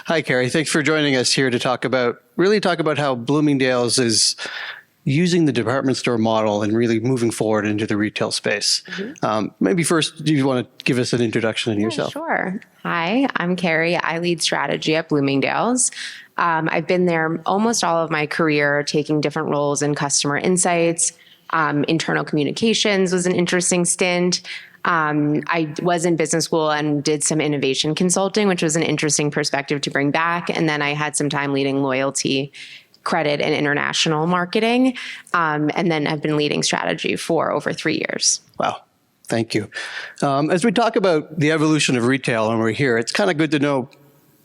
Hi, Keri. Thanks for joining us here to talk about how Bloomingdales is using the department store model and really moving forward into the retail space. Maybe first, do you want to give us an introduction on yourself? Sure. Hi, I'm Keri. I lead strategy at Bloomingdales. I've been there almost all of my career, taking different roles in customer insights. Internal communications was an interesting stint. I was in business school and did some innovation consulting, which was an interesting perspective to bring back. And then I had some time leading loyalty, credit, and international marketing. And then I've been leading strategy for over 3 years. Wow. Thank you. As we talk about the evolution of retail and we're here, it's kind of good to know,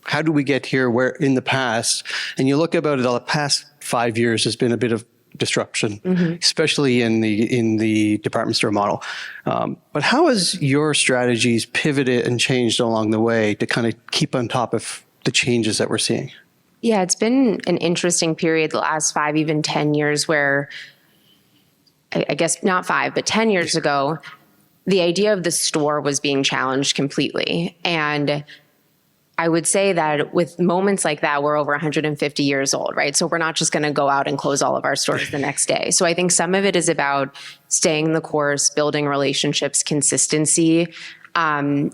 how do we get here where in the past? And you look about it, the past 5 years has been a bit of disruption, especially in the department store model. But how has your strategies pivoted and changed along the way to kind of keep on top of the changes that we're seeing? Yeah, it's been an interesting period, the last 5, even 10 years, where I guess not 5, but 10 years ago, the idea of the store was being challenged completely. And I would say that with moments like that, we're over 150 years old, right? So we're not just going to go out and close all of our stores the next day. So I think some of it is about staying the course, building relationships, consistency, and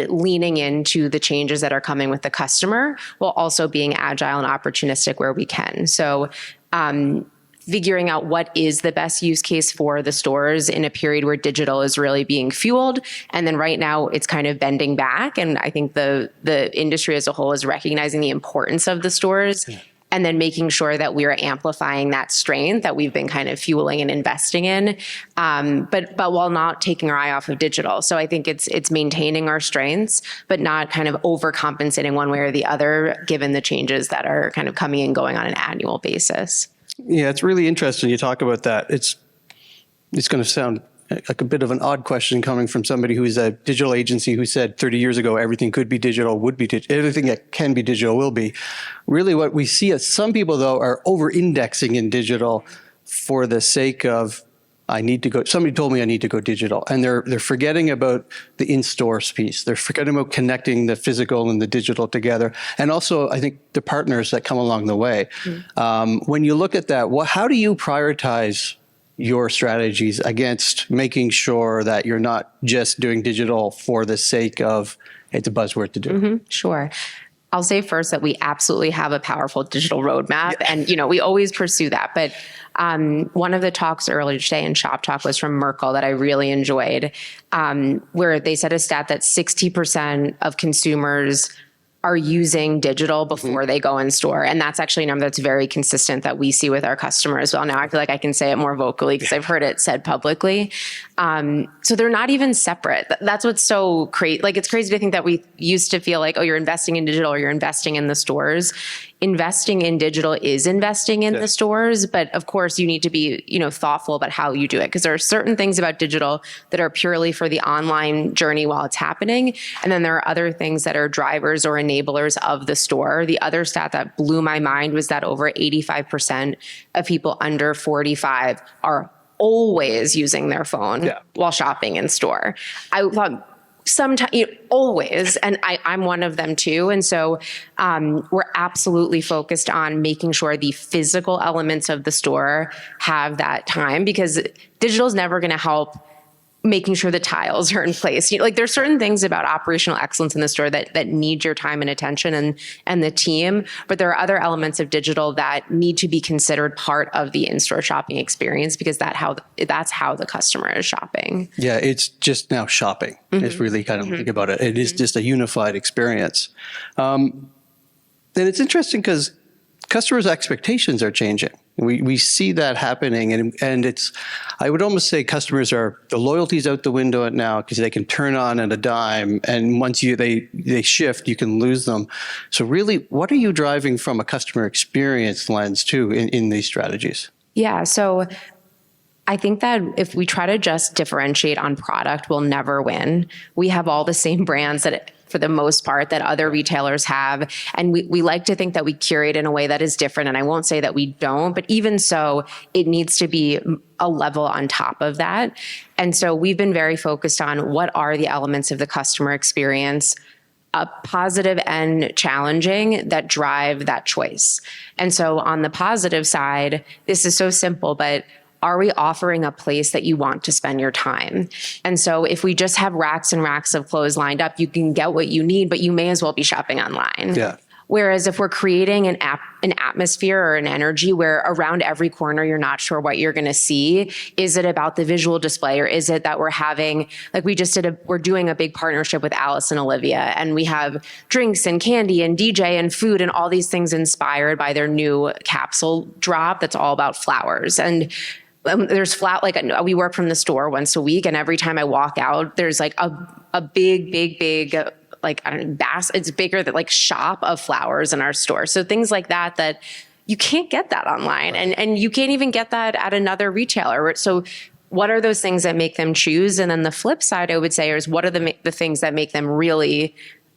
leaning into the changes that are coming with the customer, while also being agile and opportunistic where we can. So figuring out what is the best use case for the stores in a period where digital is really being fueled. And then right now it's kind of bending back. And I think the industry as a whole is recognizing the importance of the stores. Yeah. And then making sure that we're amplifying that strength that we've been kind of fueling and investing in, but while not taking our eye off of digital. So I think it's maintaining our strengths, but not kind of overcompensating one way or the other, given the changes that are kind of coming and going on an annual basis. Yeah, it's really interesting you talk about that. It's going to sound like a bit of an odd question coming from somebody who's a digital agency who said 30 years ago everything could be digital, would be digital, everything that can be digital will be. Really what we see is some people, though, are over-indexing in digital for the sake of, I need to go, somebody told me I need to go digital. And they're forgetting about the in-store piece. They're forgetting about connecting the physical and the digital together. And also, I think, the partners that come along the way. When you look at that, how do you prioritize your strategies against making sure that you're not just doing digital for the sake of it's a buzzword to do? Sure. I'll say first that we absolutely have a powerful digital roadmap, and we always pursue that. But one of the talks earlier today in Shop Talk was from Merkle that I really enjoyed, where they said a stat that 60% of consumers are using digital before they go in store. And that's actually a number that's very consistent that we see with our customers as well. Now I feel like I can say it more vocally because I've heard it said publicly. So they're not even separate. That's what's so crazy. Like, it's crazy to think that we used to feel like, oh, you're investing in digital or you're investing in the stores. Investing in digital is investing in the stores, but of course you need to be, thoughtful about how you do it, because there are certain things about digital that are purely for the online journey while it's happening. And then there are other things that are drivers or enablers of the store. The other stat that blew my mind was that over 85% of people under 45 are always using their phone while shopping in store. I thought, sometimes, always, and I'm one of them too. And so we're absolutely focused on making sure the physical elements of the store have that time, because digital is never going to help making sure the tiles are in place. There's certain things about operational excellence in the store that need your time and attention and the team, but there are other elements of digital that need to be considered part of the in-store shopping experience, because that's how the customer is shopping. Yeah, it's just now shopping. It's really kind of think about it. It is just a unified experience. And it's interesting because customers' expectations are changing. We see that happening, and it's, I would almost say customers the loyalty's out the window now, because they can turn on at a dime, and once they shift, you can lose them. So really, what are you driving from a customer experience lens too in these strategies? Yeah, so I think that if we try to just differentiate on product, we'll never win. We have all the same brands that, for the most part, that other retailers have. And we like to think that we curate in a way that is different. And I won't say that we don't, but even so, it needs to be a level on top of that. And so we've been very focused on what are the elements of the customer experience positive and challenging that drive that choice. And so on the positive side, this is so simple, but are we offering a place that you want to spend your time? And so if we just have racks and racks of clothes lined up, you can get what you need, but you may as well be shopping online. Yeah. Whereas if we're creating an atmosphere or an energy where around every corner you're not sure what you're going to see, is it about the visual display, or is it that we're having, like we're doing a big partnership with Alice and Olivia, and we have drinks and candy and DJ and food and all these things inspired by their new capsule drop that's all about flowers. And there's we work from the store once a week, and every time I walk out, there's like a big like, I don't know, it's bigger than like shop of flowers in our store. So things like that you can't get that online, right. and you can't even get that at another retailer. So what are those things that make them choose? And then the flip side, I would say, is what are the things that make them really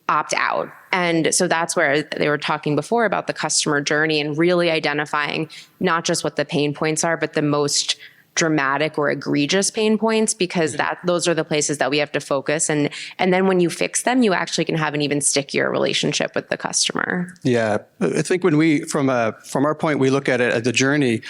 opt out? And so that's where they were talking before about the customer journey and really identifying not just what the pain points are, but the most dramatic or egregious pain points, because those are the places that we have to focus. And then when you fix them, you actually can have an even stickier relationship with the customer. Yeah. I think when we, from our point, we look at it as the journey,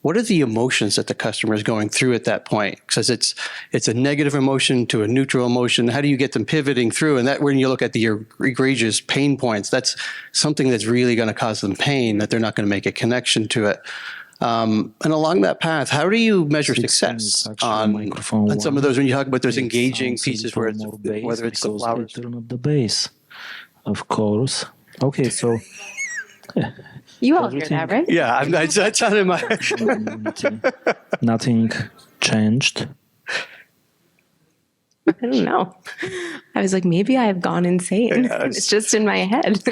what are the emotions that the customer is going through at that point? Because it's a negative emotion to a neutral emotion. How do you get them pivoting through? And that when you look at the egregious pain points, that's something that's really going to cause them pain, that they're not going to make a connection to it. And along that path, how do you measure success on some of those, when you talk about those engaging pieces where whether it's the flowers? Turn up the bass, of course. Okay, so You all hear that, right? Yeah, that's not in my... Nothing changed. I don't know. I was like, maybe I have gone insane. It's just in my head.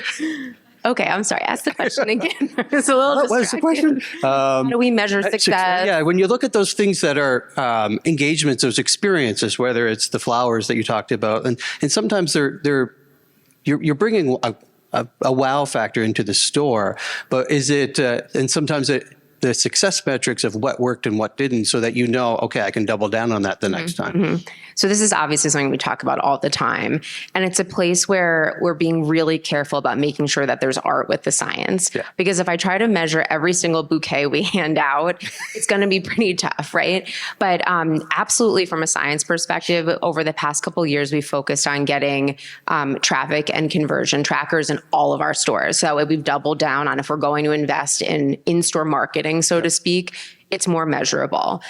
Okay, I'm sorry. Ask the question again. It's a little What was the question? How do we measure success? Yeah, when you look at those things that are engagements, those experiences, whether it's the flowers that you talked about, and sometimes you're bringing a wow factor into the store, but is it, and sometimes the success metrics of what worked and what didn't, so that you know, okay, I can double down on that the next time. Mm-hmm. So this is obviously something we talk about all the time. And it's a place where we're being really careful about making sure that there's art with the science. Yeah. Because if I try to measure every single bouquet we hand out, it's going to be pretty tough, right? But absolutely, from a science perspective, over the past couple of years, we've focused on getting traffic and conversion trackers in all of our stores. So that way we've doubled down on, if we're going to invest in in-store marketing, so to speak, it's more measurable.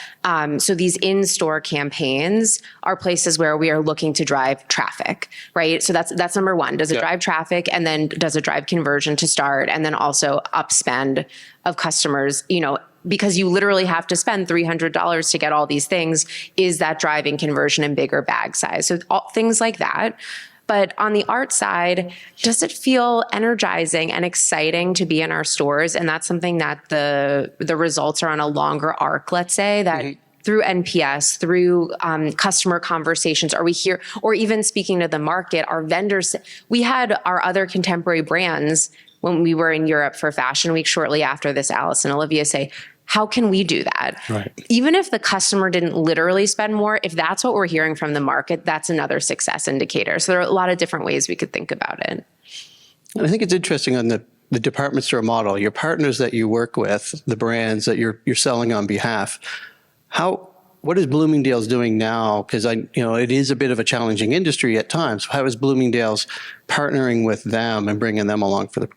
So these in-store campaigns are places where we are looking to drive traffic, right? So that's number one. Does it drive traffic? And then does it drive conversion to start? And then also upspend of customers, because you literally have to spend $300 to get all these things. Is that driving conversion and bigger bag size? So things like that. But on the art side, does it feel energizing and exciting to be in our stores? And that's something that the results are on a longer arc, let's say, that through NPS, through customer conversations, or we hear, or even speaking to the market, our vendors. We had our other contemporary brands when we were in Europe for Fashion Week shortly after this, Alice and Olivia say, how can we do that? Right. Even if the customer didn't literally spend more, if that's what we're hearing from the market, that's another success indicator. So there are a lot of different ways we could think about it. And I think it's interesting on the department store model, your partners that you work with, the brands that you're selling on behalf, what is Bloomingdale's doing now? Because it is a bit of a challenging industry at times. How is Bloomingdale's partnering with them and bringing them along for the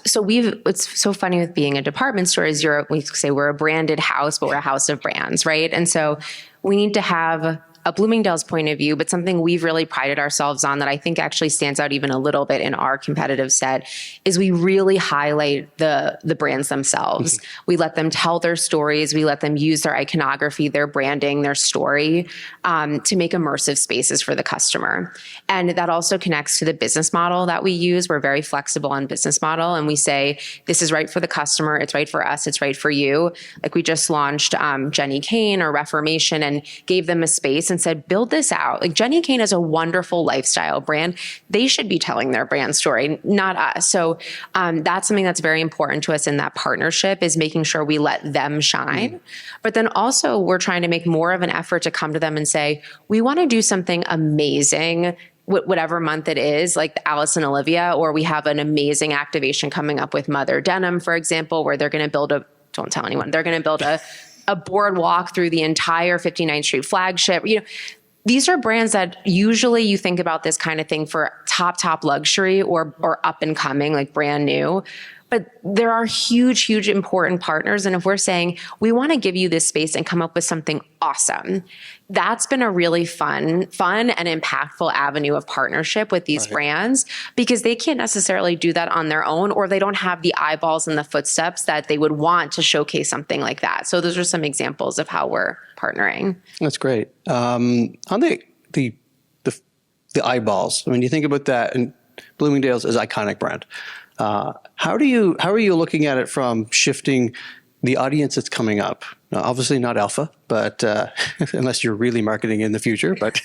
so it's so funny with being a department store is we say we're a branded house, but we're a house of brands, right? And so we need to have a Bloomingdale's point of view, but something we've really prided ourselves on that I think actually stands out even a little bit in our competitive set is we really highlight the brands themselves. We let them tell their stories. We let them use their iconography, their branding, their story to make immersive spaces for the customer. And that also connects to the business model that we use. We're very flexible on business model. And we say, this is right for the customer. It's right for us. It's right for you. Like we just launched Jenny Kane or Reformation and gave them a space and said, build this out. Like Jenny Kane is a wonderful lifestyle brand. They should be telling their brand story, not us. So that's something that's very important to us in that partnership is making sure we let them shine. But then also we're trying to make more of an effort to come to them and say, we want to do something amazing whatever month it is, like Alice and Olivia, or we have an amazing activation coming up with Mother Denim, for example, where they're going to build don't tell anyone, they're going to build a boardwalk through the entire 59th Street flagship. These are brands that usually you think about this kind of thing for top luxury or up and coming, like brand new. But there are huge, important partners. And if we're saying we want to give you this space and come up with something awesome, that's been a really fun and impactful avenue of partnership with these brands, because they can't necessarily do that on their own, or they don't have the eyeballs and the footsteps that they would want to showcase something like that. So those are some examples of how we're partnering. That's great. On the eyeballs, I mean, you think about that, and Bloomingdale's is an iconic brand. How are you looking at it from shifting the audience that's coming up? Now, obviously not alpha, but unless you're really marketing in the future. But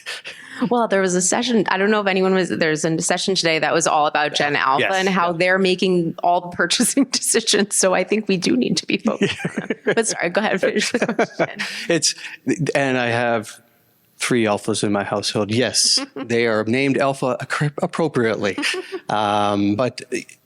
well, there was a session. I don't know if anyone was. There's a session today that was all about Gen Alpha and how they're making all the purchasing decisions. So I think we do need to be focused. But sorry, go ahead, finish the question. And I have 3 alphas in my household. Yes, they are named alpha appropriately. But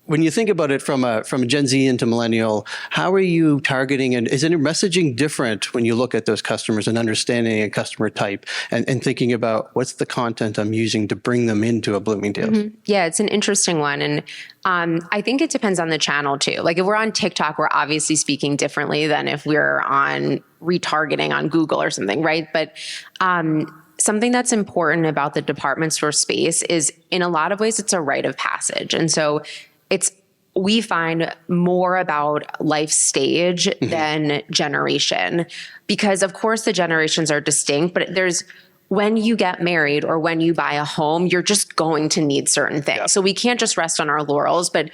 when you think about it from a Gen Z into millennial, how are you targeting, and is your messaging different when you look at those customers and understanding a customer type and thinking about what's the content I'm using to bring them into a Bloomingdale's? Mm-hmm. Yeah, it's an interesting one. And I think it depends on the channel too. Like if we're on TikTok, we're obviously speaking differently than if we're on retargeting on Google or something, right? But something that's important about the department store space is, in a lot of ways, it's a rite of passage. And so we find more about life stage than generation, because of course the generations are distinct, but when you get married or when you buy a home, you're just going to need certain things. Yeah. So we can't just rest on our laurels, but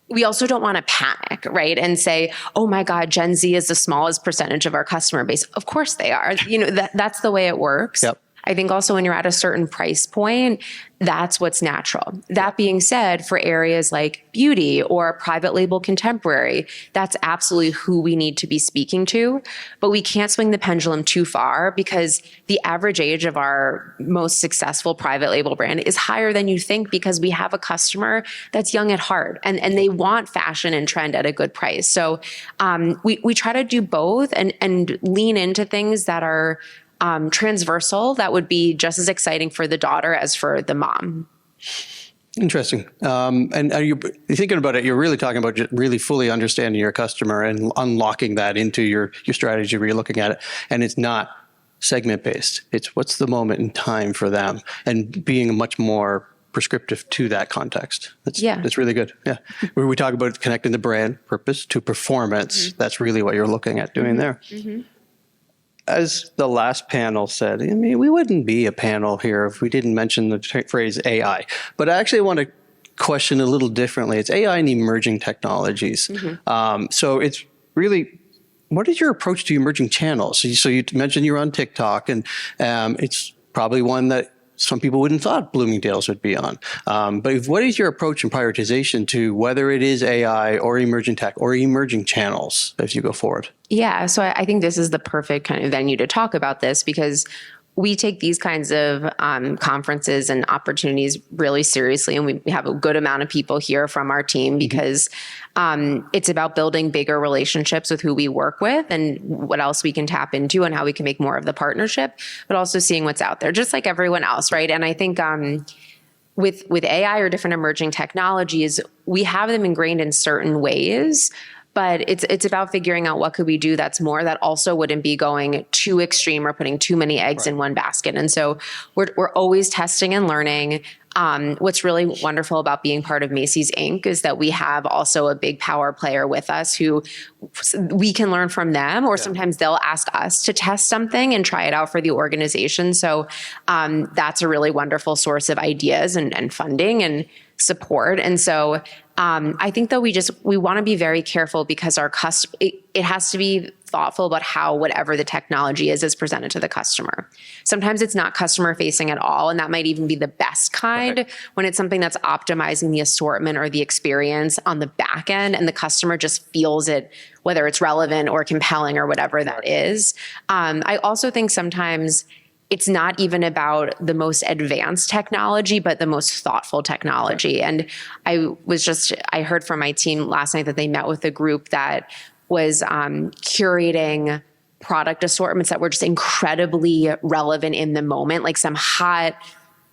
we also don't want to panic, right? And say, oh my God, Gen Z is the smallest percentage of our customer base. Of course they are. That's the way it works. Yep. I think also when you're at a certain price point, that's what's natural. That being said, for areas like beauty or private label contemporary, that's absolutely who we need to be speaking to. But we can't swing the pendulum too far, because the average age of our most successful private label brand is higher than you think, because we have a customer that's young at heart and they want fashion and trend at a good price. So we try to do both and lean into things that are transversal, that would be just as exciting for the daughter as for the mom. Interesting. And are you thinking about it? You're really talking about just really fully understanding your customer and unlocking that into your strategy where you're looking at it. And it's not segment based. It's what's the moment in time for them, and being much more prescriptive to that context. That's really good. Yeah. Where we talk about connecting the brand purpose to performance, that's really what you're looking at doing there. Mm-hmm. As the last panel said, I mean, we wouldn't be a panel here if we didn't mention the phrase AI. But I actually want to question a little differently. It's AI and emerging technologies. Mm-hmm. So it's really, what is your approach to emerging channels? So you mentioned you're on TikTok, and it's probably one that some people wouldn't thought Bloomingdale's would be on. But what is your approach and prioritization to whether it is AI or emerging tech or emerging channels as you go forward? Yeah, so I think this is the perfect kind of venue to talk about this, because we take these kinds of conferences and opportunities really seriously. And we have a good amount of people here from our team, because it's about building bigger relationships with who we work with and what else we can tap into and how we can make more of the partnership, but also seeing what's out there, just like everyone else, right? And I think with AI or different emerging technologies, we have them ingrained in certain ways. But it's about figuring out what could we do that also wouldn't be going too extreme or putting too many eggs in one basket. And so we're always testing and learning. What's really wonderful about being part of Macy's Inc. is that we have also a big power player with us who we can learn from them, or sometimes they'll ask us to test something and try it out for the organization. So that's a really wonderful source of ideas and funding and support. And so I think that we want to be very careful, because our it has to be thoughtful about how whatever the technology is presented to the customer. Sometimes it's not customer facing at all, and that might even be the best kind when it's something that's optimizing the assortment or the experience on the back end, and the customer just feels it, whether it's relevant or compelling or whatever that is. I also think sometimes it's not even about the most advanced technology, but the most thoughtful technology. And I heard from my team last night that they met with a group that was curating product assortments that were just incredibly relevant in the moment. Like some hot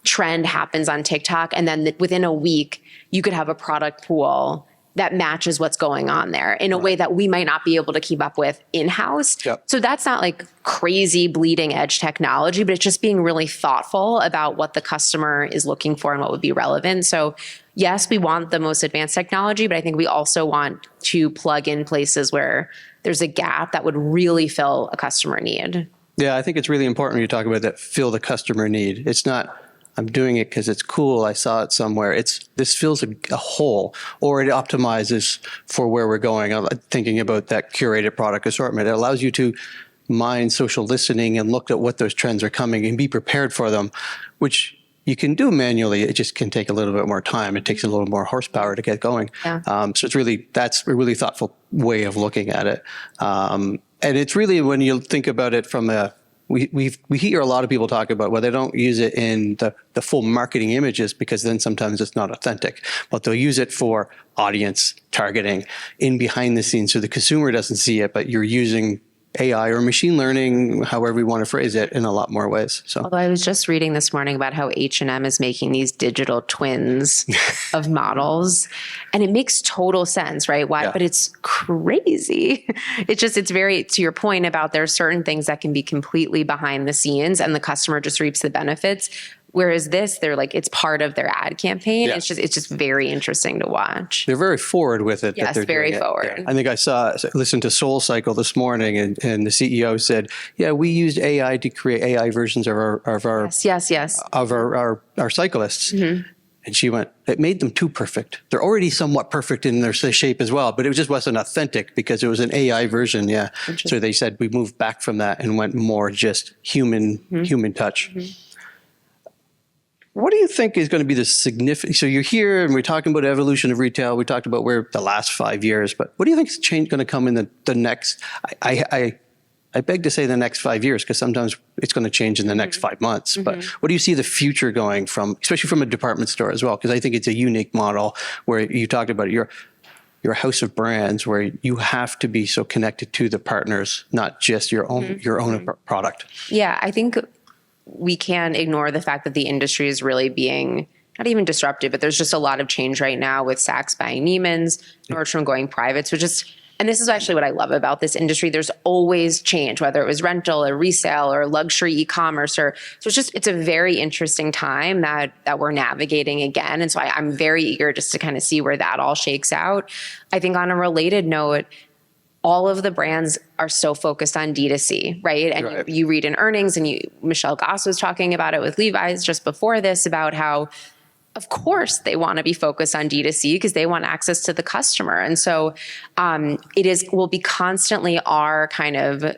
trend happens on TikTok, and then within a week, you could have a product pool that matches what's going on there in a way that we might not be able to keep up with in-house. Yep. So that's not like crazy bleeding edge technology, but it's just being really thoughtful about what the customer is looking for and what would be relevant. So yes, we want the most advanced technology, but I think we also want to plug in places where there's a gap that would really fill a customer need. Yeah, I think it's really important when you talk about that, fill the customer need. It's not, I'm doing it because it's cool, I saw it somewhere. This fills a hole, or it optimizes for where we're going. I'm thinking about that curated product assortment. It allows you to mine social listening and look at what those trends are coming and be prepared for them, which you can do manually. It just can take a little bit more time. It takes a little more horsepower to get going. Yeah. So that's a really thoughtful way of looking at it. And it's really, when you think about it from we hear a lot of people talk about, well, they don't use it in the full marketing images because then sometimes it's not authentic, but they'll use it for audience targeting in behind the scenes so the consumer doesn't see it, but you're using AI or machine learning, however you want to phrase it, in a lot more ways. So, although I was just reading this morning about how H&M is making these digital twins of models, and it makes total sense, right? Why? Yeah. But it's crazy. It's very, to your point about there are certain things that can be completely behind the scenes and the customer just reaps the benefits. Whereas this, they're like, it's part of their ad campaign. Yeah. It's just very interesting to watch. they're very forward with it. Yes, that they're very doing it. forward. Yeah. I think I listened to Soul Cycle this morning, and the CEO said, "Yeah, we used AI to create AI versions of our Yes. of our cyclists." Mm-hmm. And she went, "It made them too perfect. They're already somewhat perfect in their shape as well, but it just wasn't authentic because it was an AI version." Yeah. So they said we moved back from that and went more just human touch. Mm-hmm. What do you think is going to be the significant? So you're here and we're talking about evolution of retail. We talked about where the last 5 years, but what do you think is going to come in the next? I beg to say the next 5 years, because sometimes it's going to change in the next 5 months. But what do you see the future going from, especially from a department store as well? Because I think it's a unique model where you talked about your house of brands, where you have to be so connected to the partners, not just your own product. Yeah, I think we can't ignore the fact that the industry is really being not even disrupted, but there's just a lot of change right now with Saks buying Neiman's, Nordstrom going private. So and this is actually what I love about this industry. There's always change, whether it was rental or resale or luxury e-commerce, so it's a very interesting time that we're navigating again. And so I'm very eager just to kind of see where that all shakes out. I think on a related note, all of the brands are so focused on D2C, right? And Right. you read in earnings, and Michelle Goss was talking about it with Levi's just before this, about how, of course, they want to be focused on D2C because they want access to the customer. And so will be constantly our kind of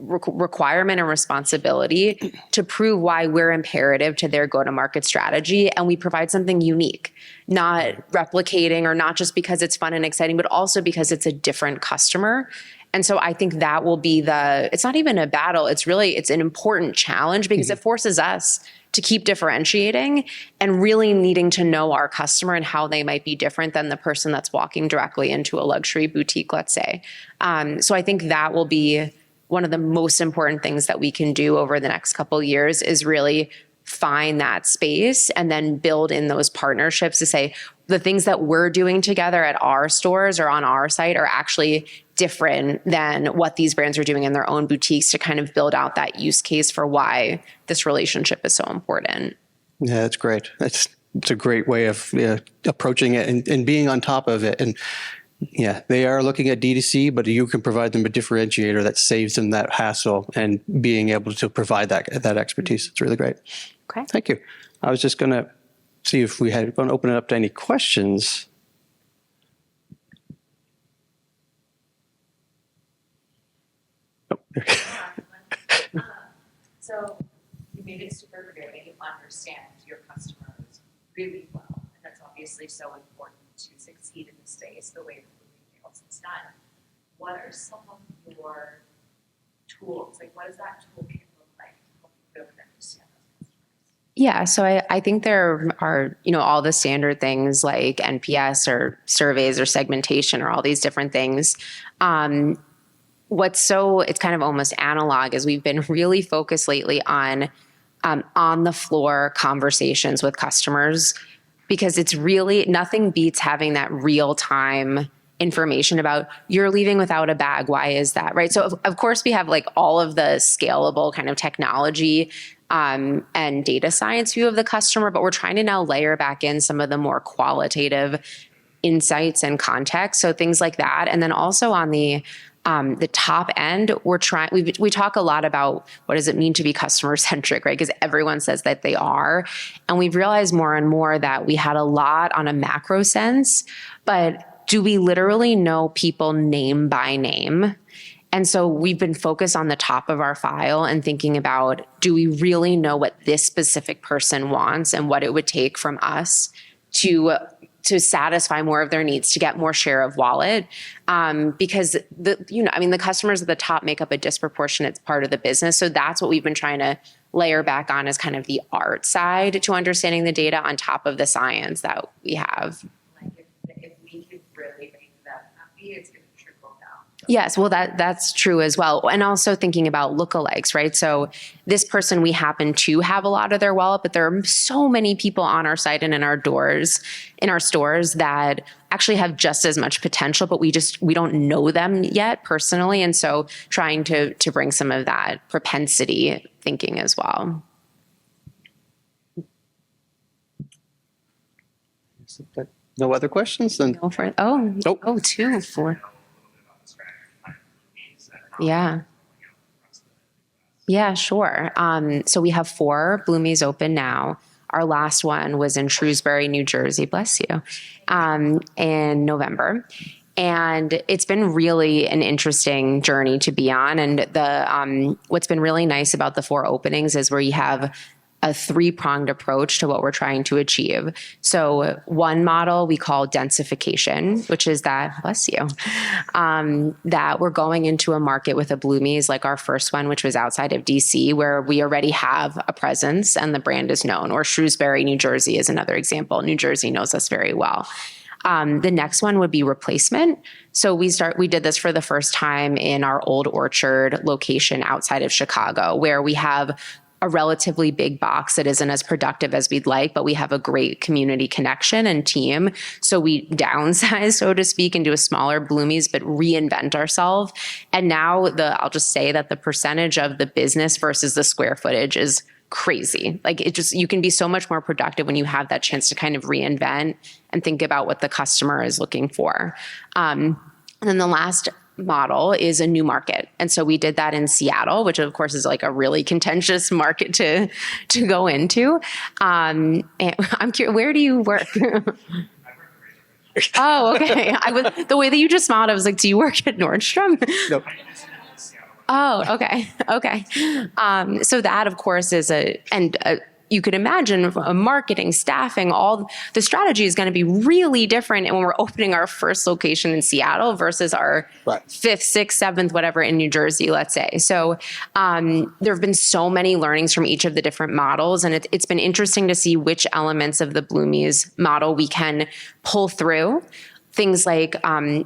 requirement and responsibility to prove why we're imperative to their go-to-market strategy, and we provide something unique, not replicating, or not just because it's fun and exciting, but also because it's a different customer. And so I think that will be it's not even a battle, it's an important challenge, because it forces us to keep differentiating and really needing to know our customer and how they might be different than the person that's walking directly into a luxury boutique, let's say. So I think that will be one of the most important things that we can do over the next couple of years, is really find that space and then build in those partnerships to say the things that we're doing together at our stores or on our site are actually different than what these brands are doing in their own boutiques, to kind of build out that use case for why this relationship is so important. Yeah, that's great. It's a great way of approaching it and being on top of it. And yeah, they are looking at D2C, but you can provide them a differentiator that saves them that hassle and being able to provide that expertise. It's really great. Okay. Thank you. I was just going to see if we had going to open it up to any questions. Oh. So you made it super clear that you understand your customers really well, and that's obviously so important to succeed in the space the way that Bloomingdale's is done. What are some of your tools? Like, what does that toolkit look like to help you build that understand those customers? Yeah, so I think there are, all the standard things like NPS or surveys or segmentation or all these different things. It's kind of almost analog is we've been really focused lately on the floor conversations with customers, because it's really nothing beats having that real time information about you're leaving without a bag. Why is that? Right. So of course we have like all of the scalable kind of technology and data science view of the customer, but we're trying to now layer back in some of the more qualitative insights and context. So things like that. And then also on the top end, we talk a lot about what does it mean to be customer centric, right? Because everyone says that they are. And we've realized more and more that we had a lot on a macro sense, but do we literally know people name by name? And so we've been focused on the top of our file and thinking about, do we really know what this specific person wants and what it would take from us to satisfy more of their needs, to get more share of wallet, because the customers at the top make up a disproportionate part of the business. So that's what we've been trying to layer back on as kind of the art side to understanding the data on top of the science that we have. Like if we could really make them happy, it's going to trickle down. Yes, well, that's true as well. And also thinking about lookalikes, right? So this person, we happen to have a lot of their wallet, but there are so many people on our site and in our stores that actually have just as much potential, but we don't know them yet personally. And so trying to bring some of that propensity thinking as well. No other questions? Then Go for it. Nope. Oh, 2, 4. Yeah. Yeah, sure. So we have 4 Bloomies open now. Our last one was in Shrewsbury, New Jersey, bless you, in November. And it's been really an interesting journey to be on. And what's been really nice about the 4 openings is where you have a 3-pronged approach to what we're trying to achieve. So one model we call densification, which is that, bless you, that we're going into a market with a Bloomies like our first one, which was outside of DC, where we already have a presence and the brand is known. Or Shrewsbury, New Jersey is another example. New Jersey knows us very well. The next one would be replacement. So we did this for the first time in our Old Orchard location outside of Chicago, where we have a relatively big box that isn't as productive as we'd like, but we have a great community connection and team. So we downsize, so to speak, into a smaller Bloomies, but reinvent ourselves. And now I'll just say that the percentage of the business versus the square footage is crazy. Like you can be so much more productive when you have that chance to kind of reinvent and think about what the customer is looking for. And then the last model is a new market. And so we did that in Seattle, which of course is like a really contentious market to go into. And I'm curious, where do you work? Oh, okay. The way that you just smiled, I was like, do you work at Nordstrom? Nope. Oh, okay. Okay. So that of course is you could imagine marketing, staffing, all the strategy is going to be really different. And when we're opening our first location in Seattle versus our 5th, 6th, 7th, whatever in New Jersey, let's say. So there have been so many learnings from each of the different models. And it's been interesting to see which elements of the Bloomies model we can pull through. Things like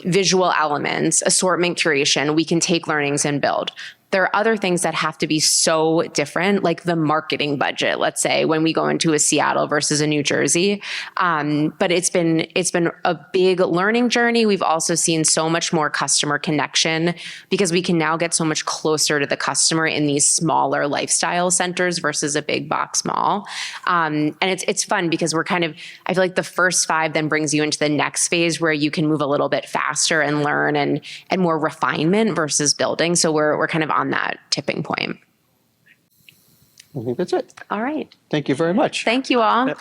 visual elements, assortment curation, we can take learnings and build. There are other things that have to be so different, like the marketing budget, let's say, when we go into a Seattle versus a New Jersey. But it's been a big learning journey. We've also seen so much more customer connection because we can now get so much closer to the customer in these smaller lifestyle centers versus a big box mall. And it's fun because I feel like the first 5 then brings you into the next phase where you can move a little bit faster and learn and more refinement versus building. So we're kind of on that tipping point. I think that's it. All right. Thank you very much. Thank you all. Yep.